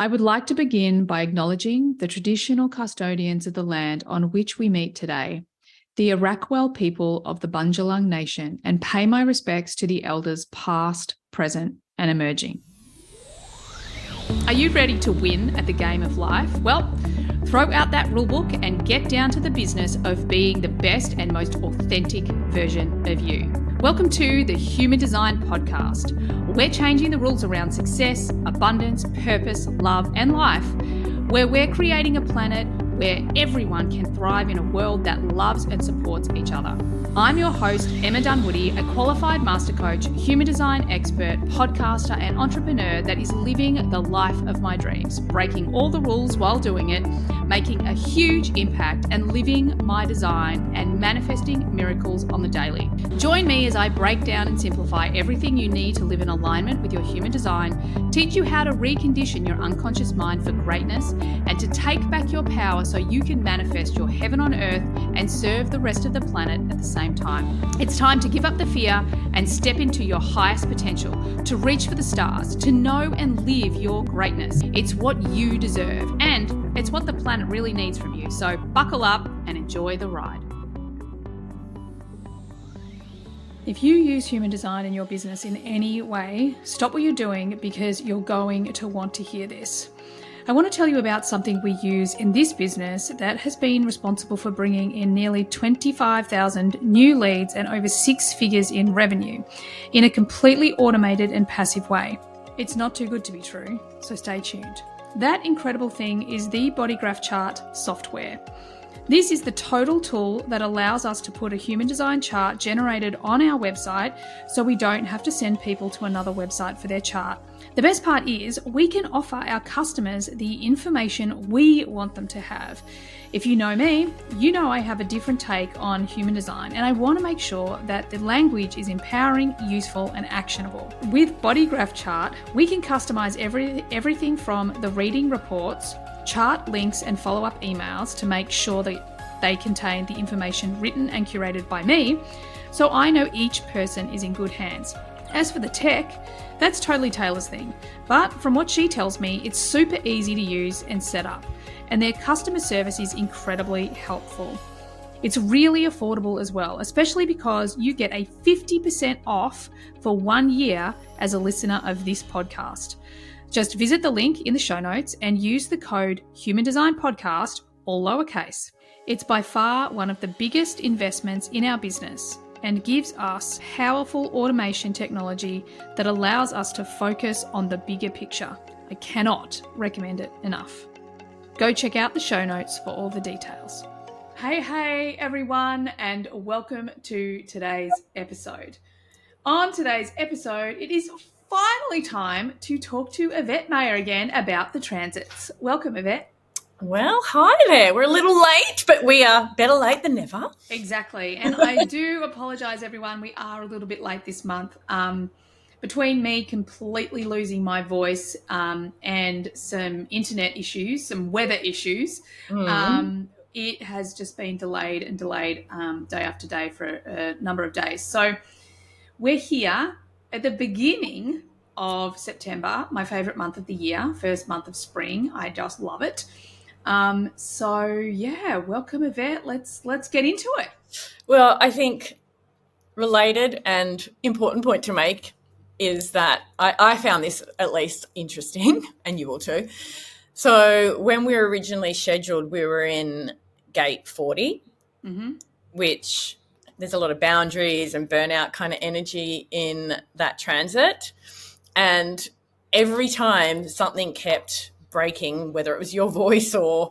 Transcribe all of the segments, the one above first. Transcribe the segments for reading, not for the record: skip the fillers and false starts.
I would like to begin by acknowledging the traditional custodians of the land on which we meet today, the Arakwal people of the Bundjalung Nation, and pay my respects to the elders past, present, and emerging. Are you ready to win at the game of life? Well, throw out that rulebook and get down to the business of being the best and most authentic version of you. Welcome to the Human Design Podcast. We're changing the rules around success, abundance, purpose, love, and life, where we're creating a planet where everyone can thrive in a world that loves and supports each other. I'm your host, Emma Dunwoody, a qualified master coach, human design expert, podcaster, and entrepreneur that is living the life of my dreams, breaking all the rules while doing it, making a huge impact, and living my design and manifesting miracles on the daily. Join me as I break down and simplify everything you need to live in alignment with your human design, teach you how to recondition your unconscious mind for greatness, and to take back your power so you can manifest your heaven on earth and serve the rest of the planet at the same time. It's time to give up the fear and step into your highest potential, to reach for the stars, to know and live your greatness. It's what you deserve, and it's what the planet really needs from you. So buckle up and enjoy the ride. If you use human design in your business in any way, stop what you're doing because you're going to want to hear this. I want to tell you about something we use in this business that has been responsible for bringing in nearly 25,000 new leads and over 6 figures in revenue in a completely automated and passive way. It's not too good to be true, so stay tuned. That incredible thing is the Body Graph Chart software. This is the total tool that allows us to put a human design chart generated on our website so we don't have to send people to another website for their chart. The best part is we can offer our customers the information we want them to have. If you know me, you know I have a different take on human design, and I want to make sure that the language is empowering, useful, and actionable. With Body Graph Chart, we can customize everything from the reading reports, chart links, and follow-up emails to make sure that they contain the information written and curated by me, so I know each person is in good hands. As for the tech, that's totally Taylor's thing, but from what she tells me, it's super easy to use and set up, and their customer service is incredibly helpful. It's really affordable as well, especially because you get a 50% off for 1 year as a listener of this podcast. Just visit the link in the show notes and use the code HumanDesignPodcast, all lowercase. It's by far one of the biggest investments in our business and gives us powerful automation technology that allows us to focus on the bigger picture. I cannot recommend it enough. Go check out the show notes for all the details. Hey everyone, and welcome to today's episode. On today's episode, it is finally time to talk to Yvette Mayer again about the transits. Welcome, Yvette. Well, hi there. We're a little late, but we are better late than never. Exactly. And I do apologise, everyone. We are a little bit late this month. Between me completely losing my voice and some internet issues, some weather issues, it has just been delayed and delayed day after day for a number of days. So we're here at the beginning of September, my favourite month of the year, first month of spring. I just love it. Welcome, Yvette. Let's get into it. Well, I think related and important point to make is that I found this at least interesting, and you will too. So when we were originally scheduled, we were in gate 40, which there's a lot of boundaries and burnout kind of energy in that transit. And every time something kept breaking, whether it was your voice or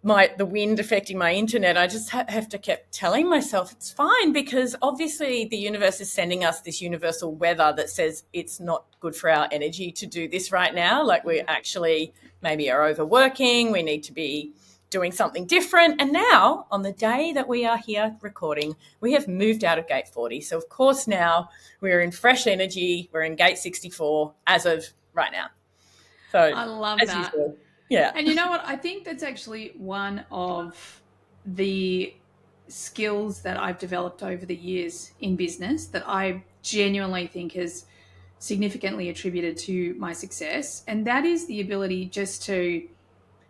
the wind affecting my internet, I just have to keep telling myself it's fine, because obviously the universe is sending us this universal weather that says it's not good for our energy to do this right now. Like we actually maybe are overworking, we need to be doing something different. And now on the day that we are here recording, we have moved out of gate 40. So of course now we're in fresh energy. We're in gate 64 as of right now. So I love that. Usual. Yeah. And you know what? I think that's actually one of the skills that I've developed over the years in business that I genuinely think has significantly attributed to my success, and that is the ability just to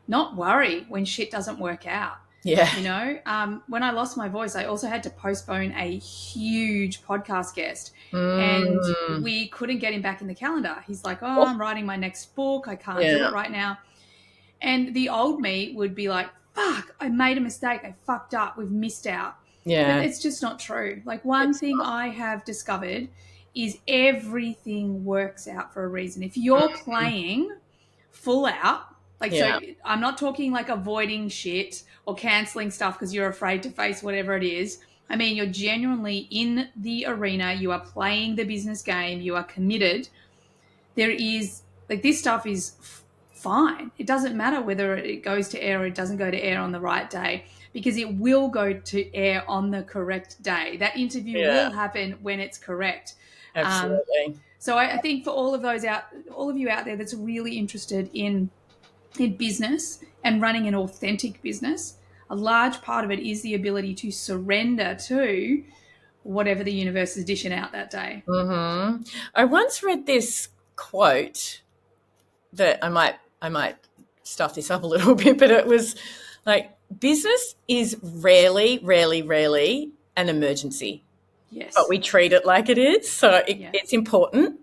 not worry when shit doesn't work out. Yeah. When I lost my voice, I also had to postpone a huge podcast guest, and Mm. we couldn't get him back in the calendar. He's like, "Oh, I'm writing my next book. I can't do Yeah. it right now." And the old me would be like, "Fuck, I made a mistake. I fucked up. We've missed out." But Yeah. it's just not true. Like, one thing I have discovered is everything works out for a reason. If you're playing full out, like, so Yeah. I'm not talking like avoiding shit or canceling stuff because you're afraid to face whatever it is. I mean, you're genuinely in the arena. You are playing the business game. You are committed. There is, like, this stuff is fine. It doesn't matter whether it goes to air or it doesn't go to air on the right day, because it will go to air on the correct day. That interview Yeah. will happen when it's correct. Absolutely. So I think for all of you out there that's really interested in business and running an authentic business, a large part of it is the ability to surrender to whatever the universe is dishing out that day. I once read this quote that I might stuff this up a little bit, but it was like, business is rarely an emergency, Yes. but we treat it like it is. So it's important,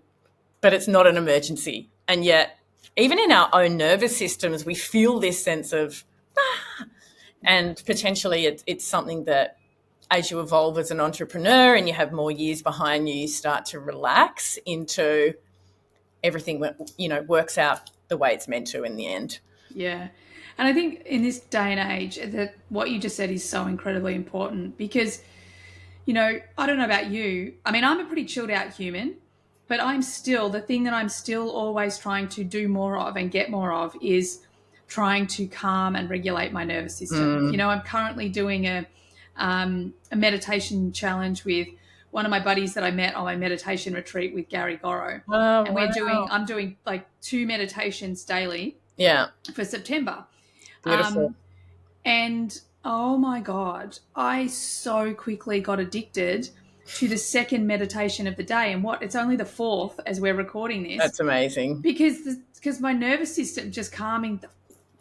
but it's not an emergency. And yet, even in our own nervous systems, we feel this sense of, and potentially it's something that, as you evolve as an entrepreneur and you have more years behind you, you start to relax into everything, works out the way it's meant to in the end. Yeah. And I think in this day and age, that what you just said is so incredibly important, because, I don't know about you. I mean, I'm a pretty chilled out human, but the thing that I'm still always trying to do more of and get more of is trying to calm and regulate my nervous system. I'm currently doing a meditation challenge with one of my buddies that I met on my meditation retreat with Gary Goro. Oh, And wow. I'm doing like 2 meditations daily Yeah. for September. Beautiful. And oh my God, I so quickly got addicted to the second meditation of the day. And it's only the fourth as we're recording this. That's amazing. Because my nervous system just calming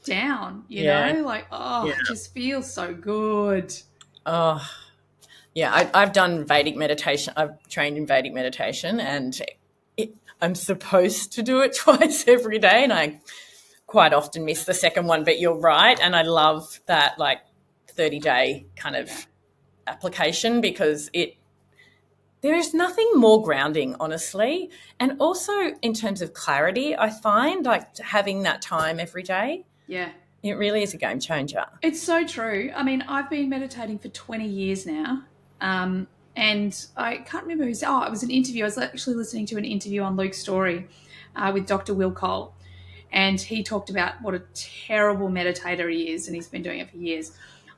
down, like, it just feels so good. Oh, yeah. I've done Vedic meditation. I've trained in Vedic meditation, and I'm supposed to do it twice every day, and I quite often miss the second one. But you're right, and I love that 30-day kind of application, because there is nothing more grounding, honestly, and also in terms of clarity. I find having that time every day. Yeah. It really is a game changer. It's so true. I mean, I've been meditating for 20 years now. And I can't remember it was an interview. I was actually listening to an interview on Luke's Story with Dr. Will Cole. And he talked about what a terrible meditator he is, and he's been doing it for years.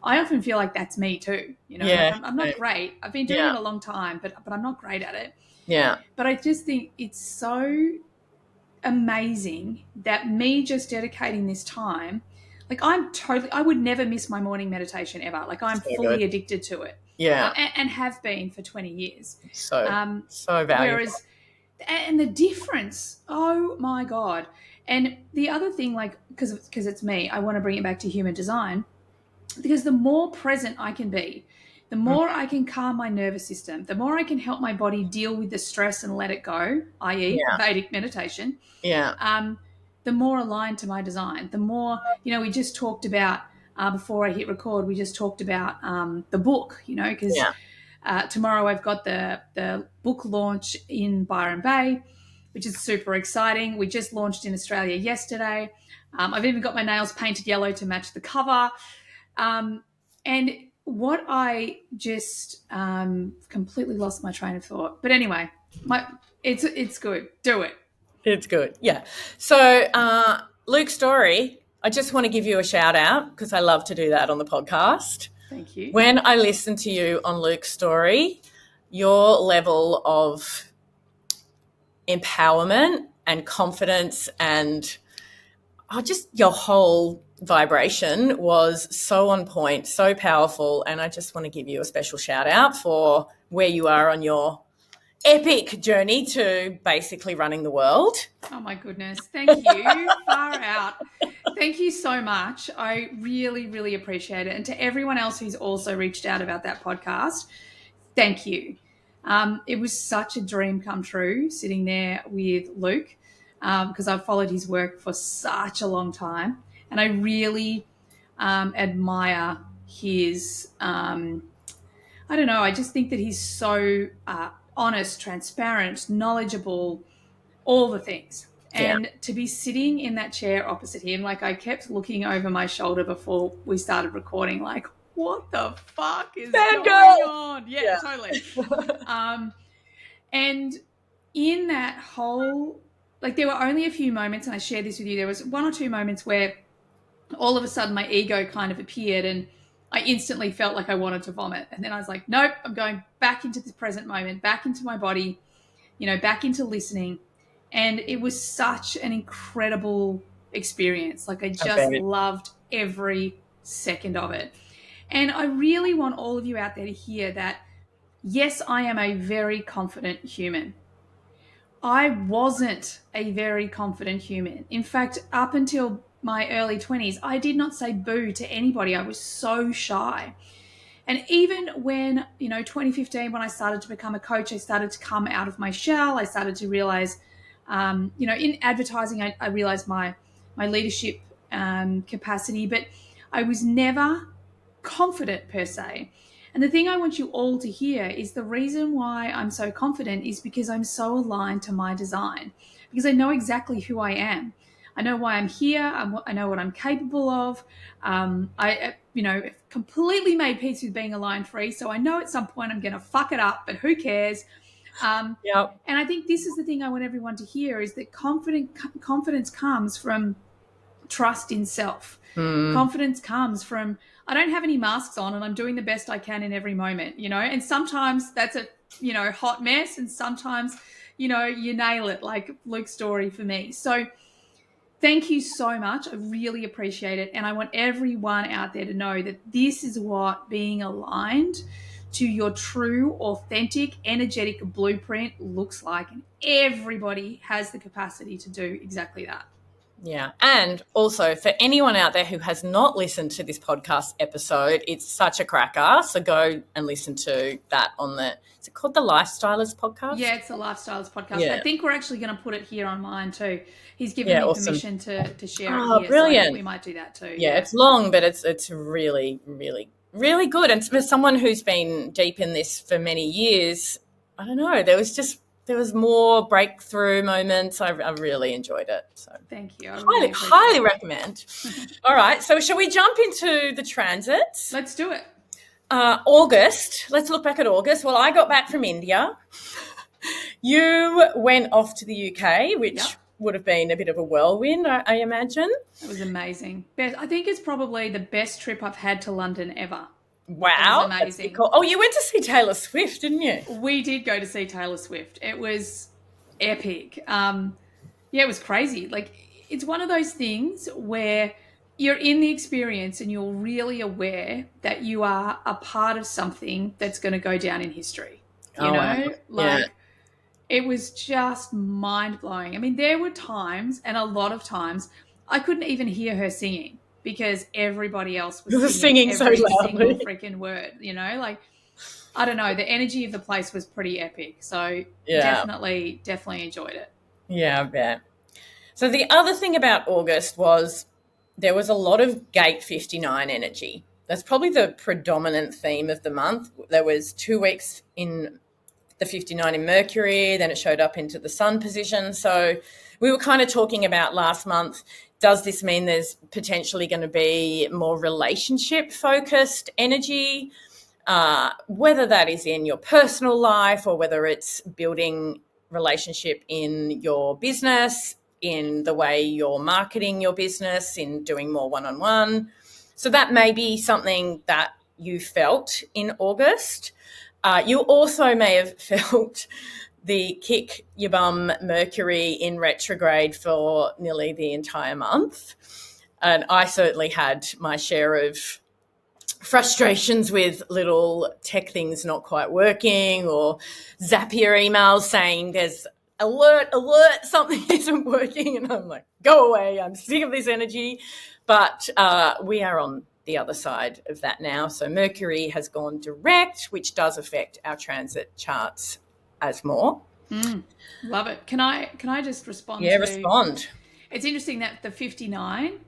I often feel like that's me too. Yeah. I'm not great. I've been doing it a long time, but I'm not great at it. Yeah. But I just think it's so amazing that me just dedicating this time, I would never miss my morning meditation ever. Like, I'm fully addicted to it. Yeah. And have been for 20 years. So valuable. And the difference, oh my God. And the other thing, because it's me, I want to bring it back to human design, because the more present I can be, the more I can calm my nervous system, the more I can help my body deal with the stress and let it go, i.e. Vedic meditation. Yeah. The more aligned to my design, the more, we just talked about, before I hit record, we just talked about the book, because tomorrow I've got the book launch in Byron Bay, which is super exciting. We just launched in Australia yesterday. I've even got my nails painted yellow to match the cover. And what I just completely lost my train of thought. But anyway, it's good. Do it. It's good. Yeah. So Luke's Story, I just want to give you a shout out, because I love to do that on the podcast. Thank you. When I listen to you on Luke's Story, your level of empowerment and confidence and just your whole vibration was so on point, so powerful. And I just want to give you a special shout out for where you are on your epic journey to basically running the world. Oh my goodness. Thank you. Far out. Thank you so much. I really, really appreciate it. And to everyone else who's also reached out about that podcast, thank you. It was such a dream come true sitting there with Luke, because I've followed his work for such a long time. And I really admire his, I don't know, I just think that he's so honest, transparent, knowledgeable, all the things. And to be sitting in that chair opposite him, like I kept looking over my shoulder before we started recording, like, what the fuck is going on? Yeah, totally. And in that whole, like, there were only a few moments, and I shared this with you, there was one or two moments where all of a sudden my ego kind of appeared and I instantly felt like I wanted to vomit. And then I was like, nope, I'm going back into this present moment, back into my body, back into listening. And it was such an incredible experience. Like I just loved every second of it. And I really want all of you out there to hear that, yes, I am a very confident human. I wasn't a very confident human. In fact, up until my early 20s, I did not say boo to anybody. I was so shy. And even when, 2015, when I started to become a coach, I started to come out of my shell. I started to realize, in advertising, I realized my leadership capacity, but I was never confident per se. And the thing I want you all to hear is the reason why I'm so confident is because I'm so aligned to my design, because I know exactly who I am. I know why I'm here. I know what I'm capable of. I completely made peace with being aligned free. So I know at some point I'm going to fuck it up, but who cares? And I think this is the thing I want everyone to hear is that confidence comes from trust in self. Confidence comes from, I don't have any masks on and I'm doing the best I can in every moment, and sometimes that's a, hot mess. And sometimes, you nail it, like Luke's story for me. So thank you so much. I really appreciate it. And I want everyone out there to know that this is what being aligned to your true, authentic, energetic blueprint looks like. And everybody has the capacity to do exactly that. Yeah. And also for anyone out there who has not listened to this podcast episode, it's such a cracker. So go and listen to that on is it called the Lifestylers podcast? Yeah, it's the Lifestylers podcast. Yeah. I think we're actually going to put it here on mine too. He's given me awesome. permission to share it here. Brilliant. So I think we might do that too. Yeah, it's long, but it's really, really, really good. And for someone who's been deep in this for many years, I don't know, there was more breakthrough moments. I really enjoyed it. So thank you. Highly recommend. All right. So shall we jump into the transits? Let's do it. August. Let's look back at August. Well, I got back from India. You went off to the UK, which would have been a bit of a whirlwind, I imagine. It was amazing. I think it's probably the best trip I've had to London ever. Wow. It was amazing. Cool. Oh, you went to see Taylor Swift, didn't you? We did go to see Taylor Swift. It was epic. It was crazy. Like, it's one of those things where you're in the experience and you're really aware that you are a part of something that's going to go down in history. It was just mind-blowing. I mean, there were times, and a lot of times, I couldn't even hear her singing because everybody else was singing every so loudly. single freaking word, I don't know. The energy of the place was pretty epic. So definitely enjoyed it. Yeah, I bet. So the other thing about August was there was a lot of Gate 59 energy. That's probably the predominant theme of the month. There was 2 weeks in the 59 in Mercury, then it showed up into the Sun position. So we were kind of talking about last month, does this mean there's potentially going to be more relationship-focused energy, whether that is in your personal life or whether it's building relationship in your business, in the way you're marketing your business, in doing more one-on-one. So that may be something that you felt in August. You also may have felt the kick your bum Mercury in retrograde for nearly the entire month. And I certainly had my share of frustrations with little tech things not quite working, or Zapier emails saying there's alert, something isn't working. And I'm like, go away, I'm sick of this energy. But we are on the other side of that now. So Mercury has gone direct, which does affect our transit charts as more. Love it. Can I just respond Yeah, to? respond. It's interesting that the 59.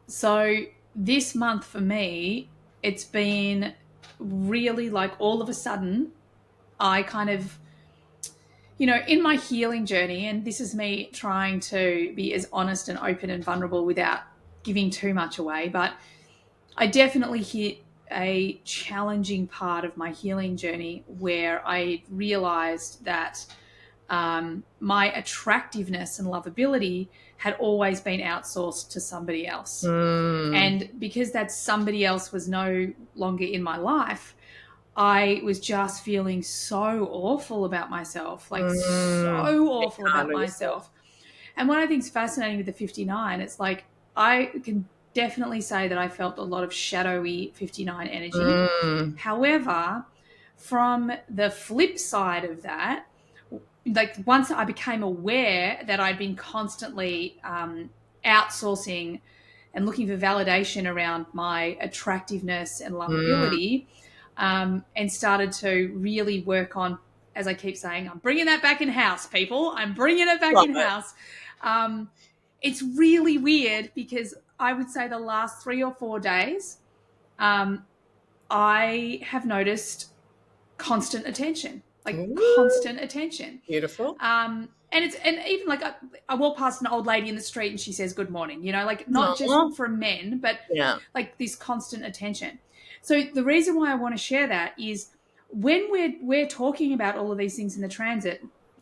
So this month for me, it's been really like all of a sudden, I kind of, in my healing journey, and this is me trying to be as honest and open and vulnerable without giving too much away, but I definitely hit a challenging part of my healing journey where I realized that my attractiveness and lovability had always been outsourced to somebody else. And because that somebody else was no longer in my life, I was just feeling so awful about myself, like so awful about myself. And what I think is fascinating with the 59, it's like I can definitely say that I felt a lot of shadowy 59 energy. However, from the flip side of that, like once I became aware that I'd been constantly outsourcing and looking for validation around my attractiveness and lovability, and started to really work on, as I keep saying, I'm bringing that back in house, people. I'm bringing it back Love in it. house. It's really weird because I would say the last 3 or 4 days, I have noticed constant attention, like constant attention. Beautiful. And even like I walk past an old lady in the street and she says good morning, like not just Aww. from men, but Yeah. like this constant attention. So the reason why I want to share that is when we're talking about all of these things in the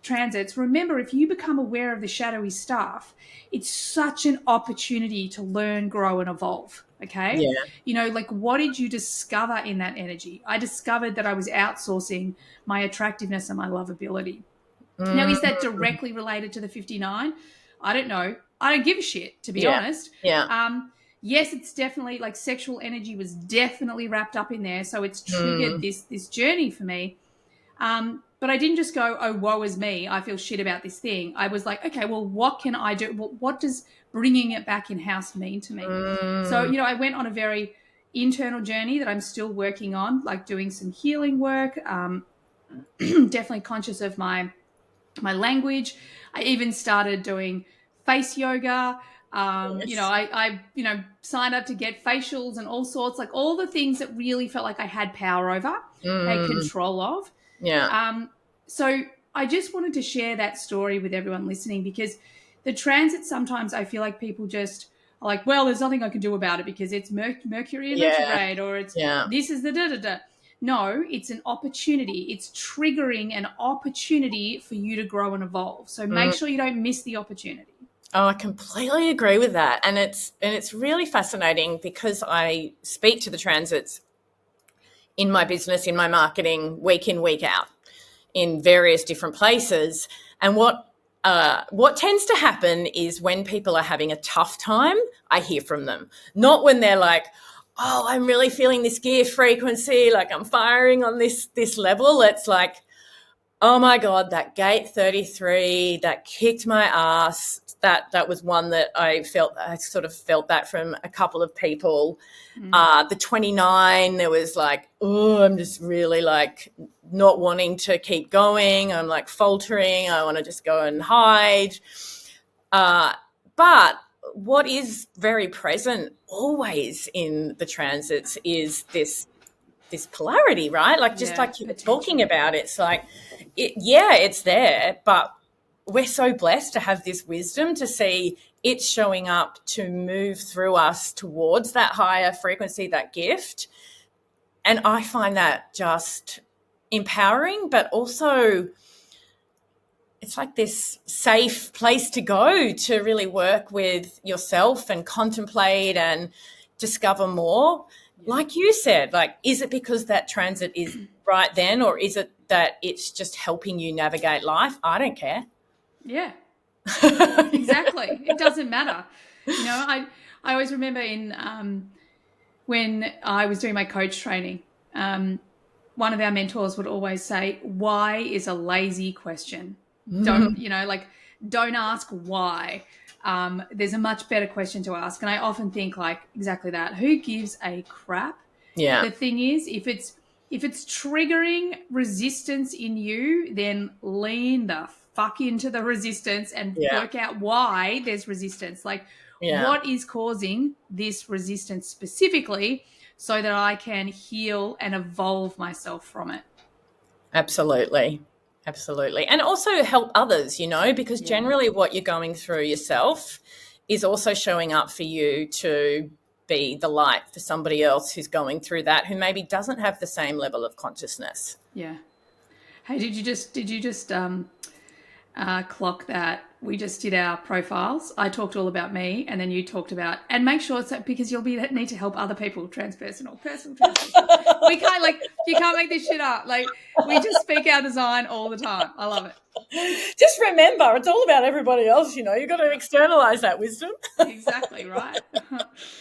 transits, remember, if you become aware of the shadowy stuff, it's such an opportunity to learn, grow, and evolve. Okay. Yeah. Like what did you discover in that energy? I discovered that I was outsourcing my attractiveness and my lovability. Now, is that directly related to the 59? I don't know. I don't give a shit, to be Yeah. honest. Yeah. Yes, it's definitely like sexual energy was definitely wrapped up in there. So it's triggered this journey for me. But I didn't just go, oh, woe is me, I feel shit about this thing. I was like, okay, well, what can I do? What does bringing it back in house mean to me? So, I went on a very internal journey that I'm still working on, like doing some healing work, definitely conscious of my language. I even started doing face yoga. Yes. I signed up to get facials and all sorts, like all the things that really felt like I had power over, had control of. Yeah. So I just wanted to share that story with everyone listening, because the transit, sometimes I feel like people just are like, well, there's nothing I can do about it because it's Mercury in Yeah. retrograde, or it's Yeah. this is the da-da-da. No, it's an opportunity. It's triggering an opportunity for you to grow and evolve. So make sure you don't miss the opportunity. Oh, I completely agree with that. And it's really fascinating because I speak to the transits in my business, in my marketing, week in, week out, in various different places. And what tends to happen is when people are having a tough time, I hear from them. Not when they're like, oh, I'm really feeling this gear frequency, like I'm firing on this level. It's like, oh my God, that gate 33, that kicked my ass. That was one that I sort of felt that from a couple of people. The 29, there was like, oh, I'm just really like not wanting to keep going. I'm like faltering. I want to just go and hide. But what is very present always in the transits is this polarity, right? Like just like you were talking about, it's like, it's there, but we're so blessed to have this wisdom to see it's showing up to move through us towards that higher frequency, that gift. And I find that just empowering, but also it's like this safe place to go to really work with yourself and contemplate and discover more. Like you said, like, is it because that transit is right then, or is it that it's just helping you navigate life? I don't care. Yeah, exactly. It doesn't matter. I always remember in when I was doing my coach training, one of our mentors would always say, why is a lazy question? Don't, don't ask why. There's a much better question to ask. And I often think like exactly that. Who gives a crap? Yeah. The thing is, if it's triggering resistance in you, then lean the fuck into the resistance and Yeah. work out why there's resistance. Like, Yeah. what is causing this resistance specifically so that I can heal and evolve myself from it? Absolutely. Absolutely. And also help others, because Yeah. generally what you're going through yourself is also showing up for you to be the light for somebody else who's going through that, who maybe doesn't have the same level of consciousness. Yeah. Hey, did you just clock that we just did our profiles? I talked all about me, and then you talked about, and make sure it's because you'll need to help other people, transpersonal, personal, transpersonal. We can't you can't make this shit up. Like, we just speak our design all the time. I love it. Just remember, it's all about everybody else, You've got to externalize that wisdom. Exactly right.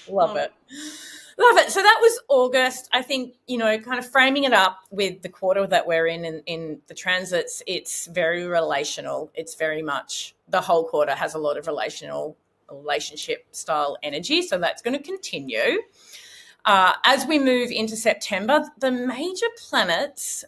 Love it. Love it. So that was August. I think, kind of framing it up with the quarter that we're in the transits, it's very relational. It's very much, the whole quarter has a lot of relationship style energy. So that's going to continue. As we move into September, the major planets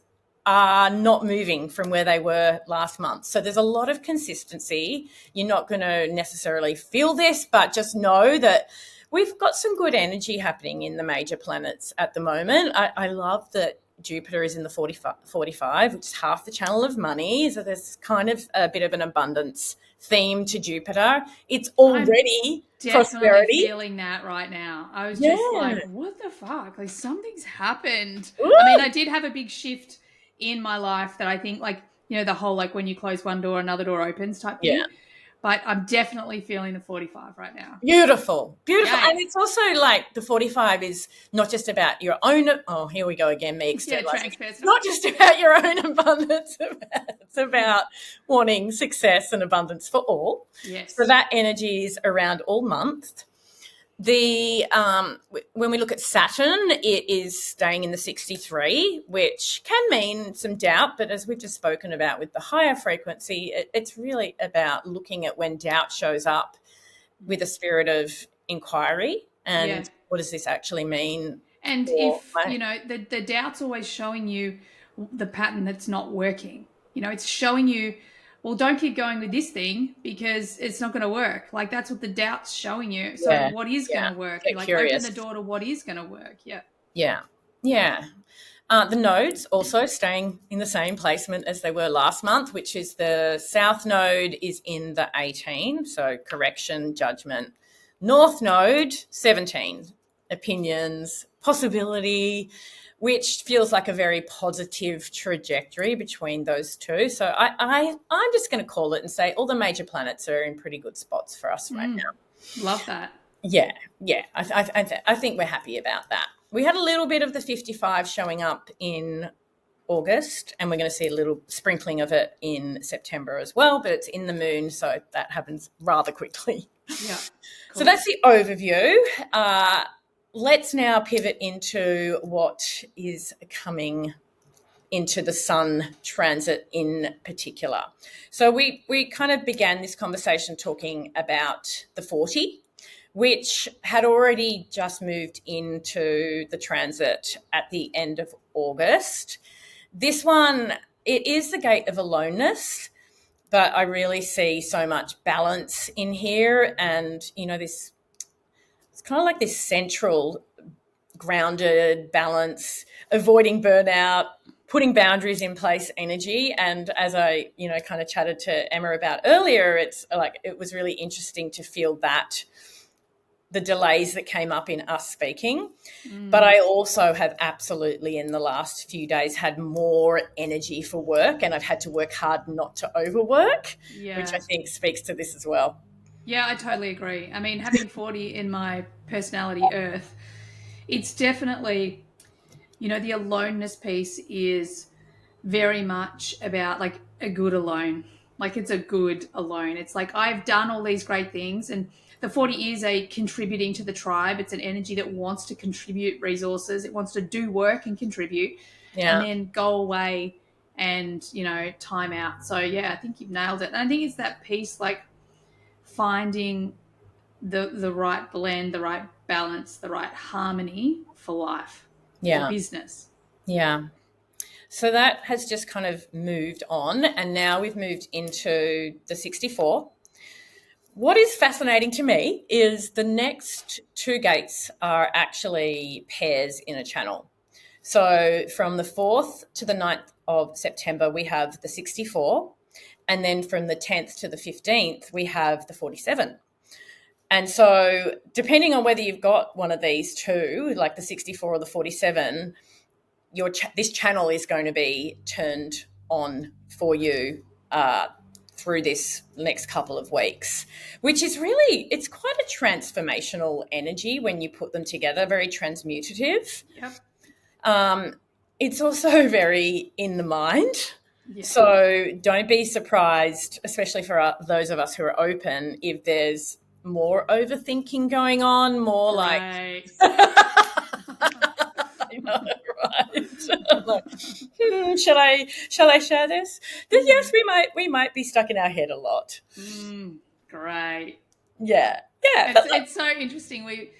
are not moving from where they were last month. So there's a lot of consistency. You're not going to necessarily feel this, but just know that we've got some good energy happening in the major planets at the moment. I love that Jupiter is in the 45, which is half the channel of money. So there's kind of a bit of an abundance theme to Jupiter. It's already definitely prosperity. Feeling that right now. I was just like, what the fuck? Like, something's happened. Ooh. I mean, I did have a big shift in my life that I think, like, the whole, like, when you close one door, another door opens type thing. Yeah. But I'm definitely feeling the 45 right now. Beautiful. Beautiful. Yay. And it's also like the 45 is not just about your own, oh, here we go again, me externalizing. It's not just about your own abundance. It's about wanting success and abundance for all. Yes. So that energy is around all month. When we look at Saturn, it is staying in the 63, which can mean some doubt, but as we've just spoken about with the higher frequency, it's really about looking at when doubt shows up with a spirit of inquiry and what does this actually mean? And if, the doubt's always showing you the pattern that's not working. It's showing you, well, don't keep going with this thing because it's not going to work. Like, that's what the doubt's showing you. So what is going to work? You open the door to what is going to work. Yeah. Yeah. Yeah. The nodes also staying in the same placement as they were last month, which is the South node is in the 18. So correction, judgment. North node, 17. Opinions, possibility, which feels like a very positive trajectory between those two. So I'm just going to call it and say all the major planets are in pretty good spots for us right now. Love that. Yeah. I think we're happy about that. We had a little bit of the 55 showing up in August, and we're going to see a little sprinkling of it in September as well, but it's in the moon, so that happens rather quickly. Yeah. Cool. So that's the overview. Let's now pivot into what is coming into the Sun transit in particular. So we kind of began this conversation talking about the 40, which had already just moved into the transit at the end of August. This one, it is the gate of aloneness, but I really see so much balance in here. And, this, it's kind of like this central, grounded balance, avoiding burnout, putting boundaries in place energy. And as I, kind of chatted to Emma about earlier, it's like, it was really interesting to feel that the delays that came up in us speaking. But I also have absolutely in the last few days had more energy for work, and I've had to work hard not to overwork, which I think speaks to this as well. Yeah, I totally agree. I mean, having 40 in my personality earth, it's definitely, the aloneness piece is very much about like a good alone. Like, it's a good alone. It's like, I've done all these great things, and The 40 is a contributing to the tribe. It's an energy that wants to contribute resources. It wants to do work and contribute, and Yeah. then go away and, time out. So yeah, I think you've nailed it. And I think it's that piece, like finding the right blend, the right balance, the right harmony for life or Yeah. business. Yeah. So that has just kind of moved on, and now we've moved into the 64. What is fascinating to me is the next two gates are actually pairs in a channel. So from the 4th to the 9th of September, we have the 64. And then from the 10th to the 15th, we have the 47. And so depending on whether you've got one of these two, like the 64 or the 47, this channel is going to be turned on for you through this next couple of weeks, which is really, it's quite a transformational energy when you put them together, very transmutative. Yep. It's also very in the mind. Yeah. So don't be surprised, especially for those of us who are open, if there's more overthinking going on, more Right. I know, right? I'm like, shall I share this? Yes, we might be stuck in our head a lot. Great. Yeah, yeah. It's so interesting.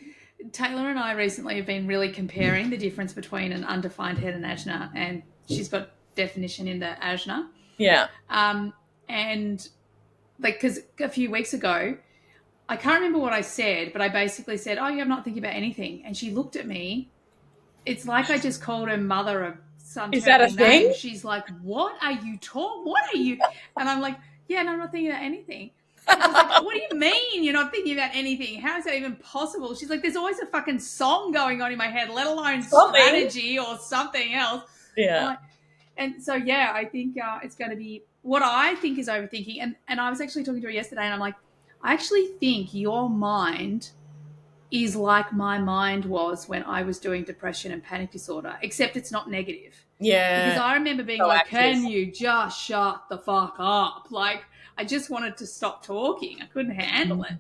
Taylor and I recently have been really comparing the difference between an undefined head and ajna, and she's got definition in the ajna. Yeah. And like, because a few weeks ago, I can't remember what I said, but I basically said, "Oh, yeah, I'm not thinking about anything," and she looked at me. It's like I just called her mother of some Is that a terrible name. thing? She's like, "What are you talking? What are you?" And I'm like, "Yeah, no, I'm not thinking about anything." And she's like, "What do you mean you're not thinking about anything? How is that even possible?" She's like, "There's always a fucking song going on in my head, let alone strategy or something else." I'm Yeah. like, and so, yeah, I think it's going to be what I think is overthinking. And I was actually talking to her yesterday, and I'm like, I actually think your mind is like my mind was when I was doing depression and panic disorder, except it's not negative. Because Yeah. I remember being like, can you just shut the fuck up? Like, I just wanted to stop talking. I couldn't handle it.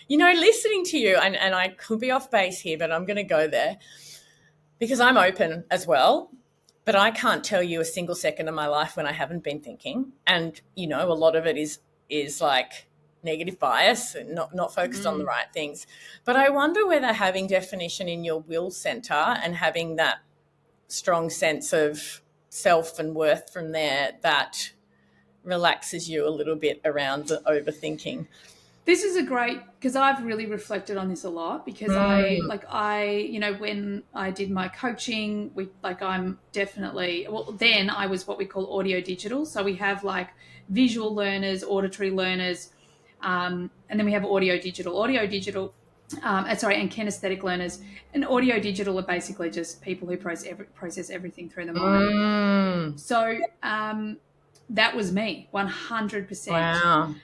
Listening to you, and I could be off base here, but I'm going to go there because I'm open as well. But I can't tell you a single second of my life when I haven't been thinking. And, a lot of it is like negative bias and not focused on the right things. But I wonder whether having definition in your will center and having that strong sense of self and worth from there, that relaxes you a little bit around the overthinking. This is a great, because I've really reflected on this a lot, because when I did my coaching, I'm definitely, well, then I was what we call audio digital. So we have like visual learners, auditory learners, and then we have audio digital, and kinesthetic learners. And audio digital are basically just people who process everything through the mind. So that was me, 100%. Wow.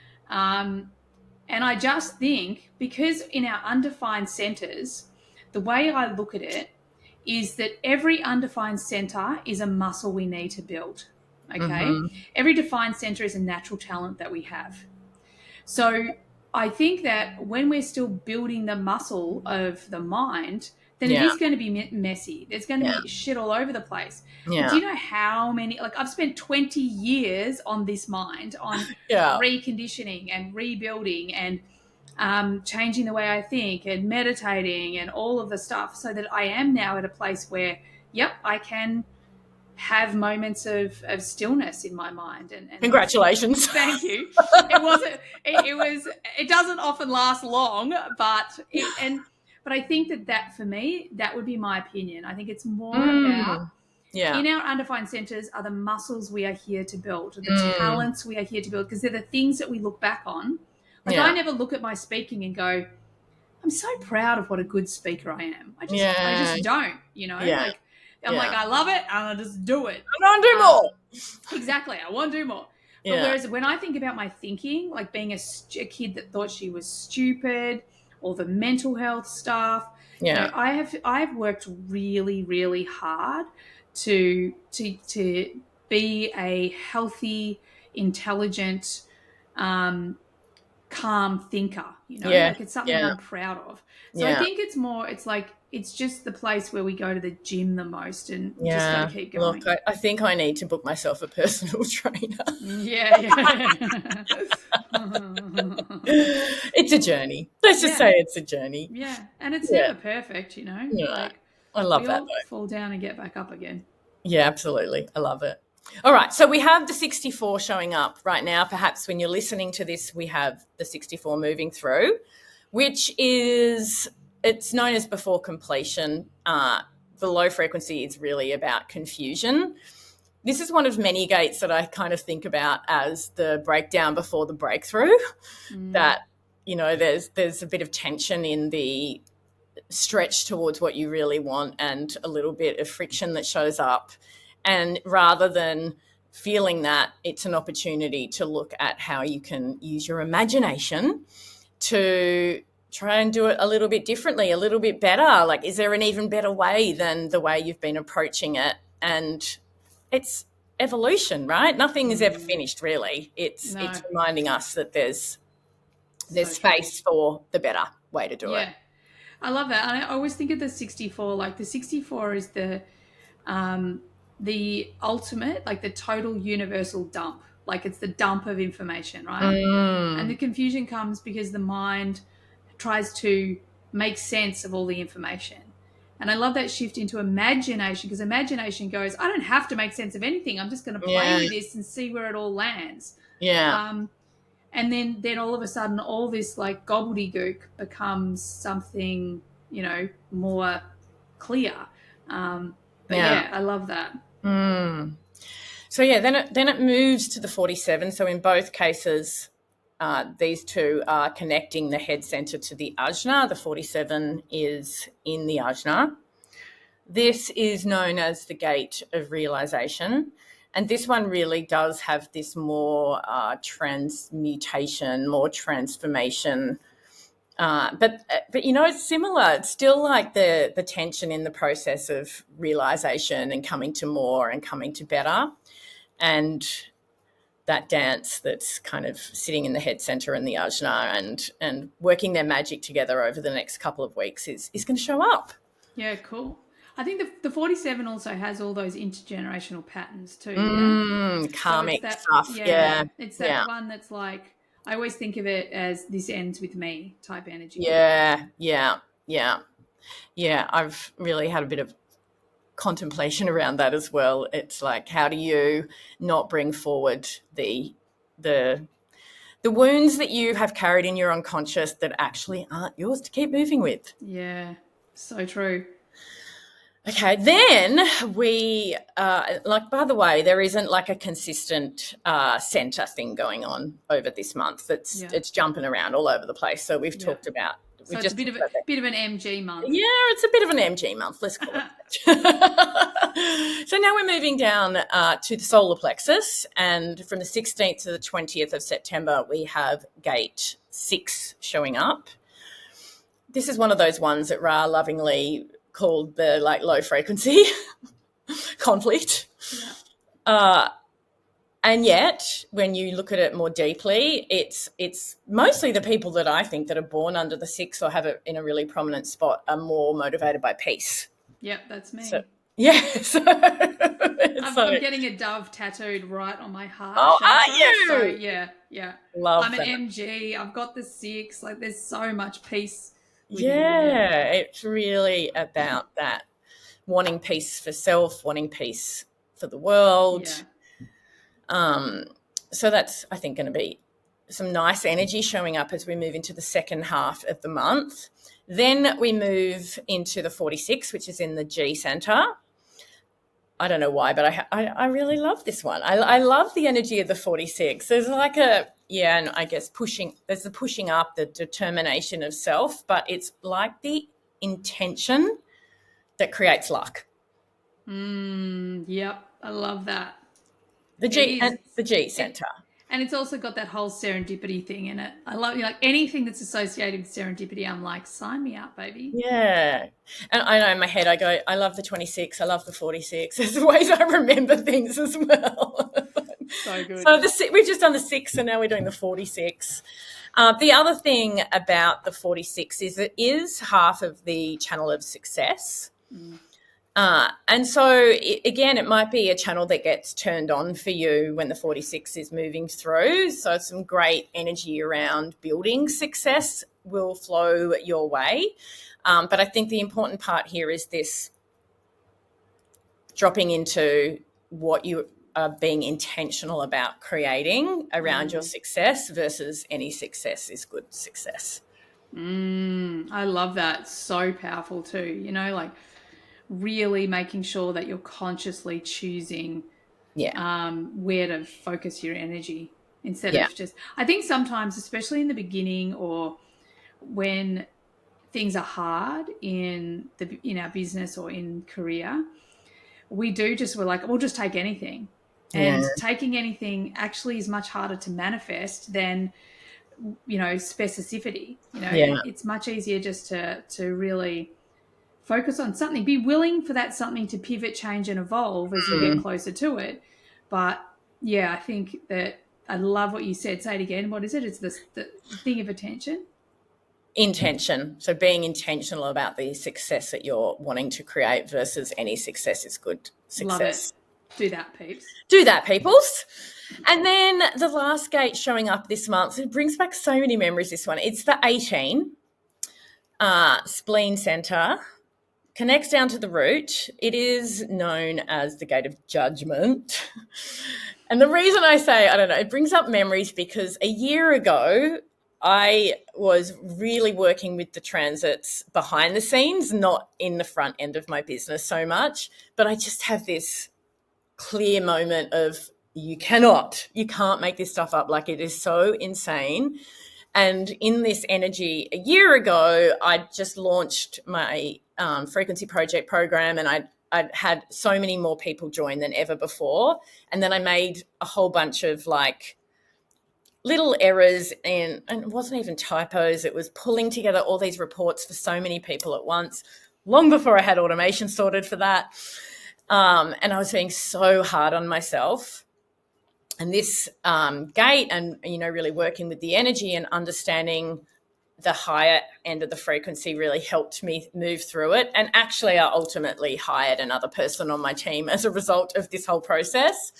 And I just think, because in our undefined centers, the way I look at it is that every undefined center is a muscle we need to build. Okay. Every defined center is a natural talent that we have. So I think that when we're still building the muscle of the mind, then it is going to be messy. There's going to be shit all over the place. Yeah. But do you know how many, I've spent 20 years on this mind, on reconditioning and rebuilding and changing the way I think and meditating and all of the stuff, so that I am now at a place where, I can have moments of stillness in my mind. And congratulations. Thank you. It doesn't often last long, but I think that for me, that would be my opinion. I think it's more about, in our undefined centers are the muscles we are here to build, the talents we are here to build, because they're the things that we look back on. I never look at my speaking and go, I'm so proud of what a good speaker I am. I just don't, I'm like, I love it and I just do it. I want to do more. Exactly. I want to do more. But whereas when I think about my thinking, like being a kid that thought she was stupid, or the mental health stuff, I've worked really, really hard to be a healthy, intelligent, calm thinker, Yeah. like it's something Yeah. I'm proud of. So I Yeah. think it's like, it's just the place where we go to the gym the most and just got to Yeah. keep Look, going. I think I need to book myself a personal trainer. Yeah, yeah. It's a journey. Let's just Yeah, say it's a journey. yeah. And it's Yeah. never perfect, Yeah. like I love we that all though. fall down and get back up again. Yeah, absolutely. I love it. All right. So we have the 64 showing up right now. Perhaps when you're listening to this, we have the 64 moving through, which is, it's known as before completion. The low frequency is really about confusion. This is one of many gates that I kind of think about as the breakdown before the breakthrough. That, there's a bit of tension in the stretch towards what you really want and a little bit of friction that shows up. And rather than feeling that, it's an opportunity to look at how you can use your imagination to try and do it a little bit differently, a little bit better. Like, is there an even better way than the way you've been approaching it? And it's evolution, right? Nothing is ever finished, really. It's No, reminding us that there's so true. space for the better way to do it. Yeah. I love that. And I always think of the 64, like the 64 is the ultimate, like the total universal dump. Like it's the dump of information, right? And the confusion comes because the mind tries to make sense of all the information. And I love that shift into imagination, because imagination goes, I don't have to make sense of anything. I'm just going to play Yeah. with this and see where it all lands. Yeah. And then all of a sudden, all this like gobbledygook becomes something, more clear. But yeah, I love that. So yeah, then it moves to the 47. So in both cases, these two are connecting the head center to the ajna. The 47 is in the ajna. This is known as the gate of realization. And this one really does have this more transmutation, more transformation. But it's similar. It's still like the tension in the process of realization and coming to more and coming to better. And that dance that's kind of sitting in the head center and the ajna and working their magic together over the next couple of weeks is going to show up. Yeah, cool. I think the 47 also has all those intergenerational patterns too. Karmic so stuff. Yeah. It's that one that's like, I always think of it as this ends with me type energy. Yeah. I've really had a bit of contemplation around that as well. It's like, how do you not bring forward the wounds that you have carried in your unconscious that actually aren't yours to keep moving with? Yeah, so true. Okay, then we, by the way, there isn't like a consistent centre thing going on over this month. It's jumping around all over the place. So we've talked about. So it's a bit of an MG month. Yeah, it's a bit of an MG month. Let's call it. So now we're moving down to the solar plexus, and from the 16th to the 20th of September, we have gate 6 showing up. This is one of those ones that Ra lovingly called the like low frequency conflict. And yet, when you look at it more deeply, it's mostly the people that I think that are born under the 6 or have it in a really prominent spot are more motivated by peace. Yep, that's me. So, yeah. I'm getting a dove tattooed right on my heart. Oh, are you? So yeah. Love I'm that. an MG. I've got the 6. Like, there's so much peace. Yeah, it's really about that, wanting peace for self, wanting peace for the world. Yeah. So that's, I think, going to be some nice energy showing up as we move into the second half of the month. Then we move into the 46, which is in the G center. I don't know why, but I really love this one. I love the energy of the 46. There's like and I guess there's the pushing up, the determination of self, but it's like the intention that creates luck. Yep, I love that. The G center. And it's also got that whole serendipity thing in it. I love, like, anything that's associated with serendipity, I'm like, sign me up, baby. Yeah. And I know in my head I go, I love the 26, I love the 46. There's ways I remember things as well. So good. So we've just done the 6 and now we're doing the 46. The other thing about the 46 is it is half of the channel of success. And so, again, it might be a channel that gets turned on for you when the 46 is moving through. So some great energy around building success will flow your way. But I think the important part here is this dropping into what you are being intentional about creating around your success versus any success is good success. I love that. So powerful too. You know, like really making sure that you're consciously choosing where to focus your energy instead of just, I think sometimes, especially in the beginning or when things are hard in our business or in career, we're like, we'll just take anything. And taking anything actually is much harder to manifest than, specificity. It's much easier just to really focus on something. Be willing for that something to pivot, change, and evolve as you get closer to it. But yeah, I think that I love what you said. Say it again. What is it? It's the thing of attention. Intention. So being intentional about the success that you're wanting to create versus any success is good success. Love it. Do that, peeps. Do that, peoples. And then the last gate showing up this month, it brings back so many memories, this one. It's the 18, spleen center, connects down to the root. It is known as the gate of judgment. And the reason I say, I don't know, it brings up memories because a year ago, I was really working with the transits behind the scenes, not in the front end of my business so much, but I just have this clear moment of you can't make this stuff up. Like, it is so insane. And in this energy a year ago, I just launched my frequency project program, and I'd had so many more people join than ever before. And then I made a whole bunch of like little errors and it wasn't even typos. It was pulling together all these reports for so many people at once, long before I had automation sorted for that. And I was being so hard on myself. And this gate and, really working with the energy and understanding the higher end of the frequency really helped me move through it. And actually, I ultimately hired another person on my team as a result of this whole process.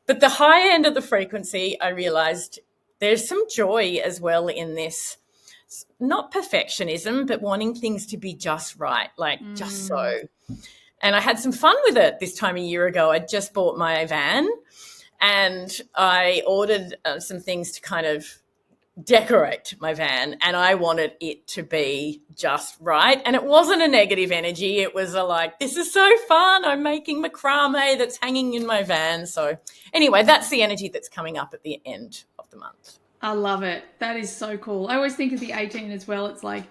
But the higher end of the frequency, I realized there's some joy as well in this, not perfectionism, but wanting things to be just right, like just so. And I had some fun with it this time a year ago. I just bought my van and I ordered some things to kind of decorate my van, and I wanted it to be just right. And it wasn't a negative energy. It was a like, this is so fun. I'm making macrame that's hanging in my van. So anyway, that's the energy that's coming up at the end of the month. I love it. That is so cool. I always think of the 18 as well. It's like,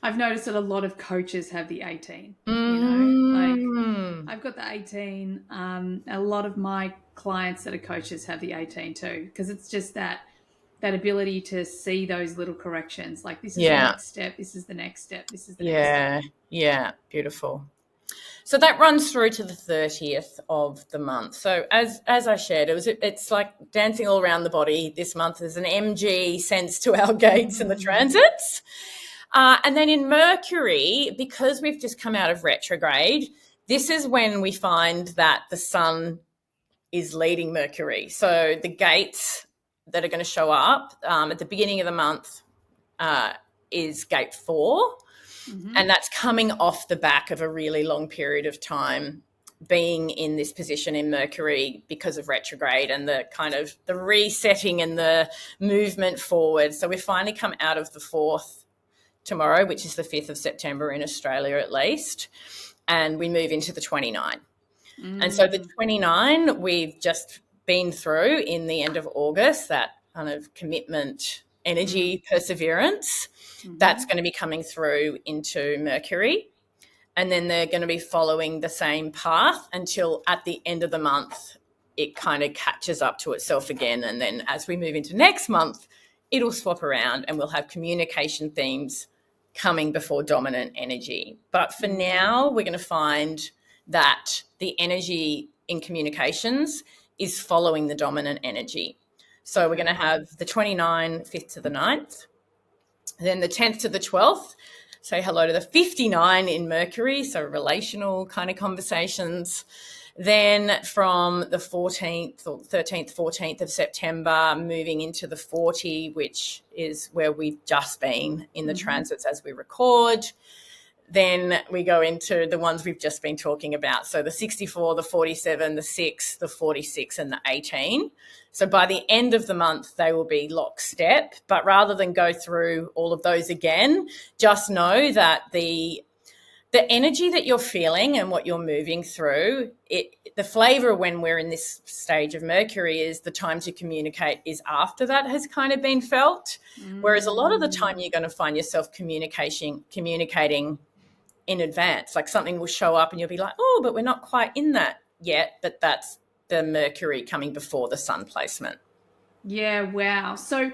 I've noticed that a lot of coaches have the 18, like I've got the 18. A lot of my clients that are coaches have the 18 too, because it's just that ability to see those little corrections. Like, this is the next step. This is the next step. This is the next step. Yeah. Beautiful. So that runs through to the 30th of the month. So as I shared, it's like dancing all around the body this month. There's an MG sense to our gates and the transits. And then in Mercury, because we've just come out of retrograde, this is when we find that the sun is leading Mercury. So the gates that are going to show up at the beginning of the month is gate 4. And that's coming off the back of a really long period of time being in this position in Mercury because of retrograde and the kind of the resetting and the movement forward. So we finally come out of the 4th tomorrow, which is the 5th of September in Australia at least, and we move into the 29. And so the 29 we've just been through in the end of August, that kind of commitment, energy, perseverance, that's going to be coming through into Mercury. And then they're going to be following the same path until at the end of the month, it kind of catches up to itself again. And then as we move into next month, it'll swap around and we'll have communication themes coming before dominant energy. But for now, we're going to find that the energy in communications is following the dominant energy. So we're going to have the 29, 5th to the 9th, then the 10th to the 12th. Say hello to the 59 in Mercury, so relational kind of conversations. Then from the 14th or 13th, 14th of September, moving into the 40, which is where we've just been in the transits as we record. Then we go into the ones we've just been talking about. So the 64, the 47, the 6, the 46, and the 18. So by the end of the month, they will be lockstep. But rather than go through all of those again, just know that the energy that you're feeling and what you're moving through, the flavor when we're in this stage of Mercury is the time to communicate is after that has kind of been felt. Whereas a lot of the time you're going to find yourself communicating in advance. Like something will show up and you'll be like, oh, but we're not quite in that yet. But that's the Mercury coming before the Sun placement. Yeah, wow. So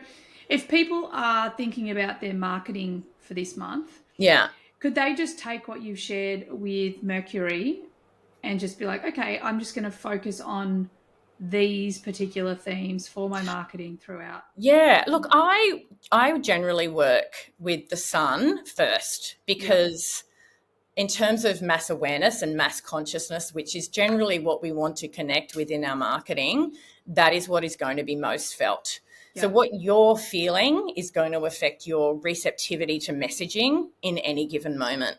if people are thinking about their marketing for this month, could they just take what you've shared with Mercury and just be like, okay, I'm just going to focus on these particular themes for my marketing throughout? Yeah, look, I generally work with the Sun first because in terms of mass awareness and mass consciousness, which is generally what we want to connect with in our marketing, that is what is going to be most felt. So what you're feeling is going to affect your receptivity to messaging in any given moment.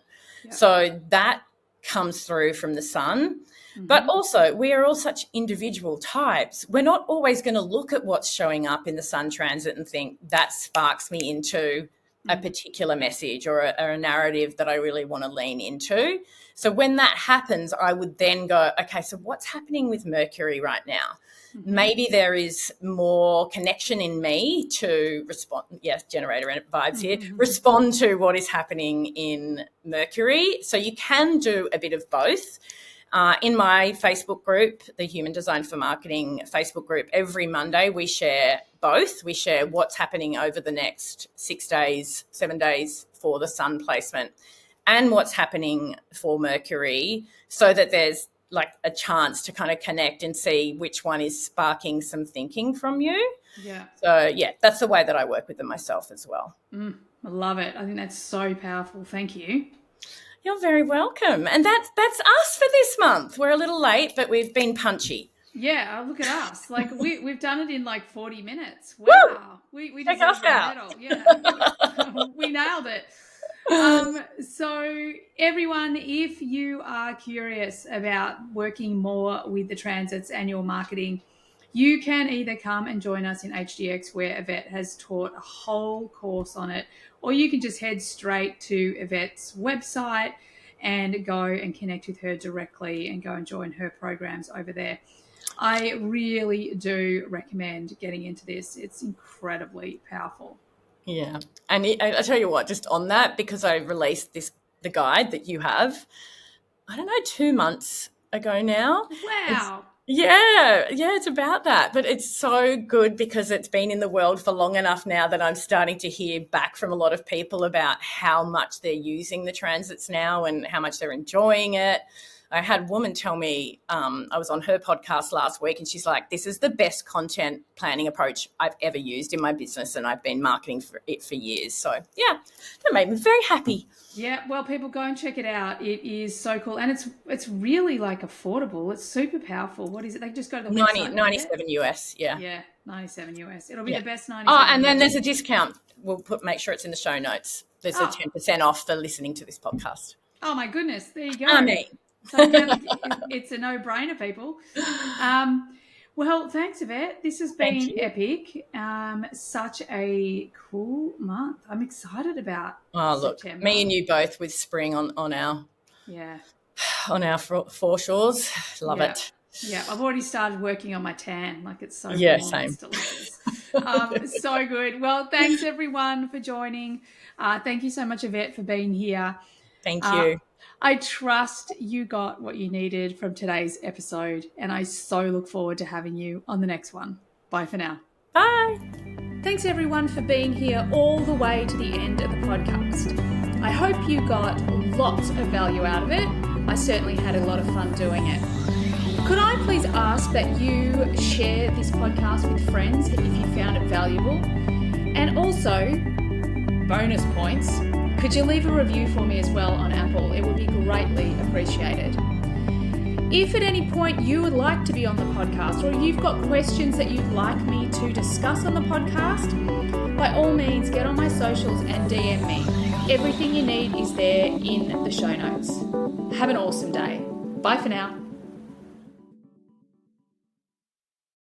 So that comes through from the Sun. But also we are all such individual types. We're not always going to look at what's showing up in the Sun transit and think that sparks me into a particular message or a narrative that I really want to lean into. So when that happens, I would then go, okay, so what's happening with Mercury right now? Maybe there is more connection in me to respond. Yes, generator vibes here. Respond to what is happening in Mercury. So you can do a bit of both. In my Facebook group, the Human Design for Marketing Facebook group, every Monday we share both. We share what's happening over the next 6 days, 7 days for the Sun placement and what's happening for Mercury so that there's like a chance to kind of connect and see which one is sparking some thinking from you. Yeah. So, yeah, that's the way that I work with them myself as well. I love it. I think that's so powerful. Thank you. You're very welcome. And that's us for this month. We're a little late, but we've been punchy. Yeah, look at us. Like we've done it in like 40 minutes. Wow. We Check us deserve a out. medal. Yeah. We nailed it. So everyone, if you are curious about working more with the transits and your marketing, you can either come and join us in HDX where Yvette has taught a whole course on it, or you can just head straight to Yvette's website and go and connect with her directly and go and join her programs over there. I really do recommend getting into this. It's incredibly powerful. Yeah. And I tell you what, just on that, because I released the guide that you have, I don't know, 2 months ago now. Wow. It's about that. But it's so good because it's been in the world for long enough now that I'm starting to hear back from a lot of people about how much they're using the transits now and how much they're enjoying it. I had a woman tell me, I was on her podcast last week, and she's like, this is the best content planning approach I've ever used in my business, and I've been marketing for it for years. So, yeah, that made me very happy. Yeah, well, people, go and check it out. It is so cool. And it's really, like, affordable. It's super powerful. What is it? They just go to the website. 97 US, yeah. Yeah, 97 US. It'll be the best 97 Oh, and then US. there's a discount. We'll make sure it's in the show notes. There's a 10% off for listening to this podcast. Oh, my goodness. There you go. I mean. So it's a no-brainer, people. Well, thanks, Yvette. This has been epic. Such a cool month. I'm excited about September. Me and you both with spring on our foreshores. Love it. Yeah, I've already started working on my tan. Like, it's so cool. Same. It's delicious. So good. Well, thanks everyone for joining. Thank you so much, Yvette, for being here. Thank you. I trust you got what you needed from today's episode, and I so look forward to having you on the next one. Bye for now. Bye. Thanks everyone for being here all the way to the end of the podcast. I hope you got lots of value out of it. I certainly had a lot of fun doing it. Could I please ask that you share this podcast with friends if you found it valuable? And also, bonus points, could you leave a review for me as well on Apple? It would be greatly appreciated. If at any point you would like to be on the podcast, or you've got questions that you'd like me to discuss on the podcast, by all means get on my socials and DM me. Everything you need is there in the show notes. Have an awesome day. Bye for now.